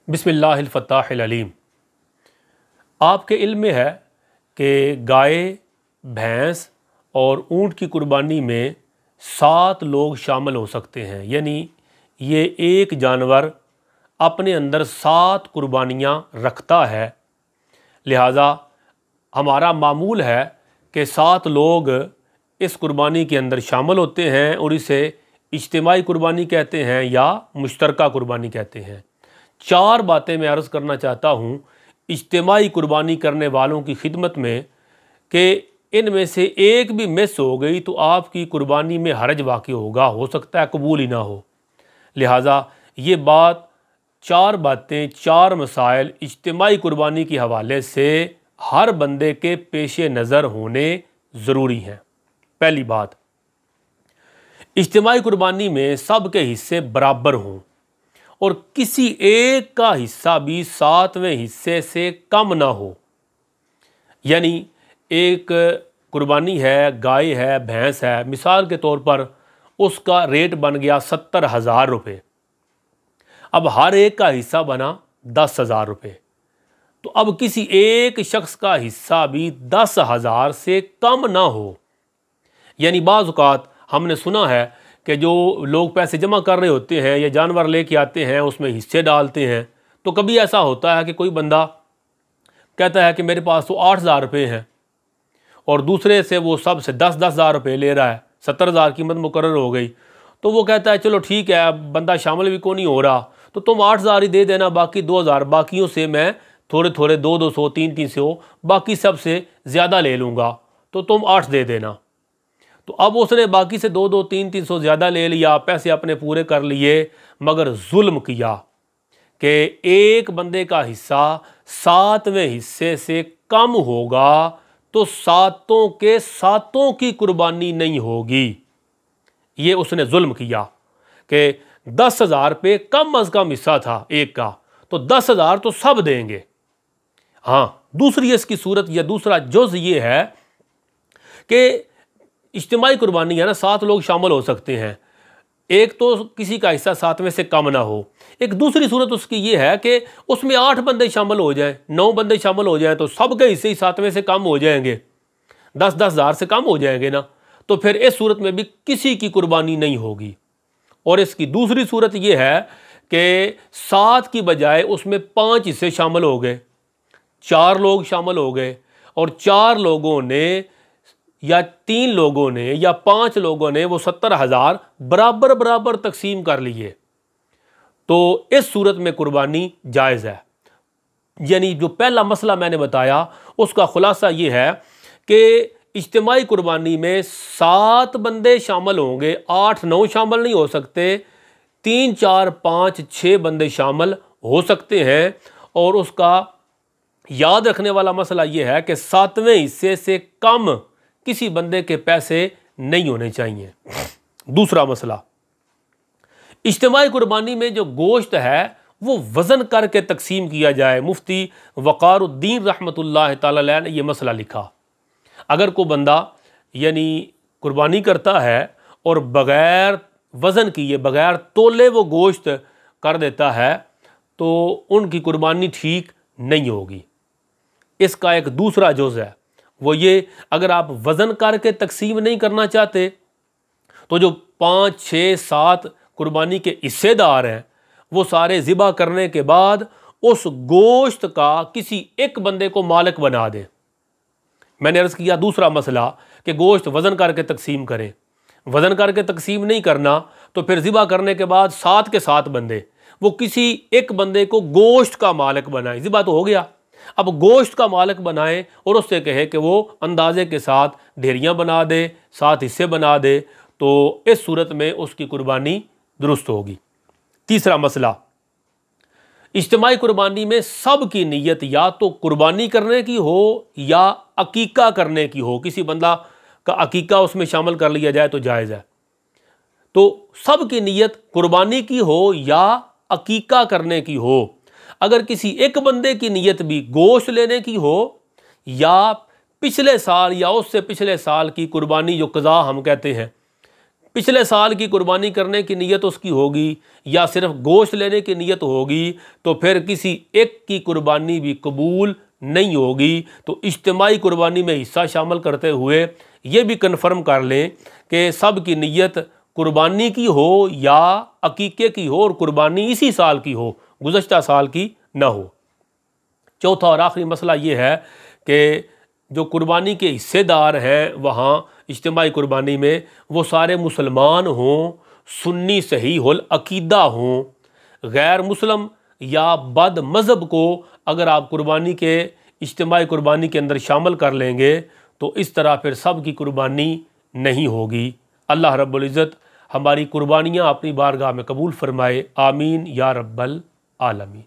बिस्मिल्लाहिल अलीम। आपके इल्म में है कि गाय, भैंस और ऊँट की कुर्बानी में 7 लोग शामिल हो सकते हैं। यानी ये एक जानवर अपने अंदर 7 कुर्बानियाँ रखता है। लिहाजा हमारा मामूल है कि 7 लोग इस कुर्बानी के अंदर शामिल होते हैं और इसे इज्तिमाई कुर्बानी कहते हैं या मुश्तरका कुर्बानी कहते हैं। 4 बातें मैं अर्ज़ करना चाहता हूँ इज्तिमाई कुर्बानी करने वालों की खिदमत में कि इनमें से एक भी मिस हो गई तो आपकी कुर्बानी में हरज वाक़ई होगा, हो सकता है कबूल ही ना हो। लिहाजा ये बात 4 बातें, 4 मसाइल इज्तिमाई कुर्बानी के हवाले से हर बंदे के पेश नज़र होने ज़रूरी हैं। पहली बात, इज्तिमाई कुर्बानी में सब के हिस्से बराबर हों और किसी एक का हिस्सा भी 7वें हिस्से से कम ना हो। यानी एक कुर्बानी है, गाय है, भैंस है, मिसाल के तौर पर उसका रेट बन गया 70,000 रुपये। अब हर एक का हिस्सा बना 10,000 रुपये। तो अब किसी एक शख्स का हिस्सा भी 10,000 से कम ना हो। यानी बाज़ औक़ात हमने सुना है कि जो लोग पैसे जमा कर रहे होते हैं या जानवर लेके आते हैं उसमें हिस्से डालते हैं, तो कभी ऐसा होता है कि कोई बंदा कहता है कि मेरे पास तो 8,000 रुपये हैं और दूसरे से वो सब से 10,000 रुपये ले रहा है, 70,000 कीमत मुकर्रर हो गई। तो वो कहता है चलो ठीक है, बंदा शामिल भी को नहीं हो रहा तो तुम 8,000 ही दे देना, बाकी 2,000 बाकियों से मैं थोड़े थोड़े 200, 300 बाकी सब से ज़्यादा ले लूँगा, तो तुम 8 दे देना। तो अब उसने बाकी से 200, 300 ज़्यादा ले लिया, पैसे अपने पूरे कर लिए, मगर जुल्म किया कि एक बंदे का हिस्सा 7वें हिस्से से कम होगा तो 7 के 7 की कुर्बानी नहीं होगी। ये उसने जुल्म किया कि 10,000 पे कम अज़ कम हिस्सा था एक का, तो 10,000 तो सब देंगे। हाँ, दूसरी इसकी सूरत या दूसरा जुज़ ये है कि इज्तिमाई कुर्बानी है ना, 7 लोग शामिल हो सकते हैं, एक तो किसी का हिस्सा 7वें से कम ना हो। एक दूसरी सूरत उसकी ये है कि उसमें 8 बंदे शामिल हो जाएं, 9 बंदे शामिल हो जाएं, तो सबके हिस्से ही 7वें से कम हो जाएंगे, 10,000 से कम हो जाएंगे ना। तो फिर इस सूरत में भी किसी की कुर्बानी नहीं होगी। और इसकी दूसरी सूरत ये है कि 7 की बजाय उसमें 5 हिस्से शामिल हो गए, 4 लोग शामिल हो गए और 4 लोगों ने या 3 लोगों ने या 5 लोगों ने वो 70,000 बराबर बराबर तकसीम कर लिए, तो इस सूरत में कुर्बानी जायज़ है। यानी जो पहला मसला मैंने बताया उसका खुलासा ये है कि इज्तिमाई कुर्बानी में 7 बंदे शामिल होंगे, 8-9 शामिल नहीं हो सकते, 3, 4, 5, 6 बंदे शामिल हो सकते हैं। और उसका याद रखने वाला मसला यह है कि 7वें हिस्से से कम किसी बंदे के पैसे नहीं होने चाहिए। दूसरा मसला, इज्तिमाई कुर्बानी में जो गोश्त है वो वज़न करके तकसीम किया जाए। मुफ्ती वक़ारुद्दीन रहमतुल्लाह तआला अलैह ने यह मसला लिखा। अगर कोई बंदा यानी कुर्बानी करता है और बग़ैर वज़न किए, बग़ैर तोले वो गोश्त कर देता है तो उनकी कुर्बानी ठीक नहीं होगी। इसका एक दूसरा जुज़ है, वो ये, अगर आप वज़न करके तकसीम नहीं करना चाहते तो जो 5, 6, 7 कुर्बानी के हिस्सेदार हैं वो सारे ज़िबा करने के बाद उस गोश्त का किसी एक बंदे को मालिक बना दें। मैंने अर्ज़ किया दूसरा मसला कि गोश्त वज़न करके तकसीम करें। वज़न करके तकसीम नहीं करना तो फिर ज़िबा करने के बाद 7 के 7 बंदे वो किसी एक बंदे को गोश्त का मालिक बनाएं। ज़िबा तो हो गया, अब गोश्त का मालिक बनाए और उससे कहे कि वो अंदाजे के साथ ढेरियाँ बना दे, 7 हिस्से बना दे, तो इस सूरत में उसकी कुर्बानी दुरुस्त होगी। तीसरा मसला, इज्तिमाई कुर्बानी में सब की नीयत या तो कुर्बानी करने की हो या अकीका करने की हो। किसी बंदा का अकीका उसमें शामिल कर लिया जाए तो जायज़ है। तो सब की नीयत कुर्बानी की हो या अकीका करने की हो। अगर किसी एक बंदे की नीयत भी गोश्त लेने की हो या पिछले साल या उससे पिछले साल की कुर्बानी जो क़ज़ा हम कहते हैं पिछले साल की कुर्बानी करने की नीयत उसकी होगी या सिर्फ गोश्त लेने की नीयत होगी, तो फिर किसी एक की कुर्बानी भी कबूल नहीं होगी। तो इज्तिमाई कुर्बानी में हिस्सा शामिल करते हुए ये भी कन्फर्म कर लें कि सब की नीयत कुर्बानी की हो या अकीके की हो और कुर्बानी इसी साल की हो, गुज़श्ता साल की ना हो। चौथा और आखिरी मसला ये है कि जो कुर्बानी के हिस्सेदार हैं वहाँ इज्तिमाई कुर्बानी में वो सारे मुसलमान हों, सुन्नी सही हुल अकीदा हों। गैर मुस्लिम या बद मज़हब को अगर आप कुर्बानी के इज्तिमाई कुर्बानी के अंदर शामिल कर लेंगे तो इस तरह फिर सब की कुर्बानी नहीं होगी। अल्लाह रब्बुल इज़्ज़त हमारी कुर्बानियाँ अपनी बारगाह में कबूल फरमाए। आमीन या रब्बल आलमीन।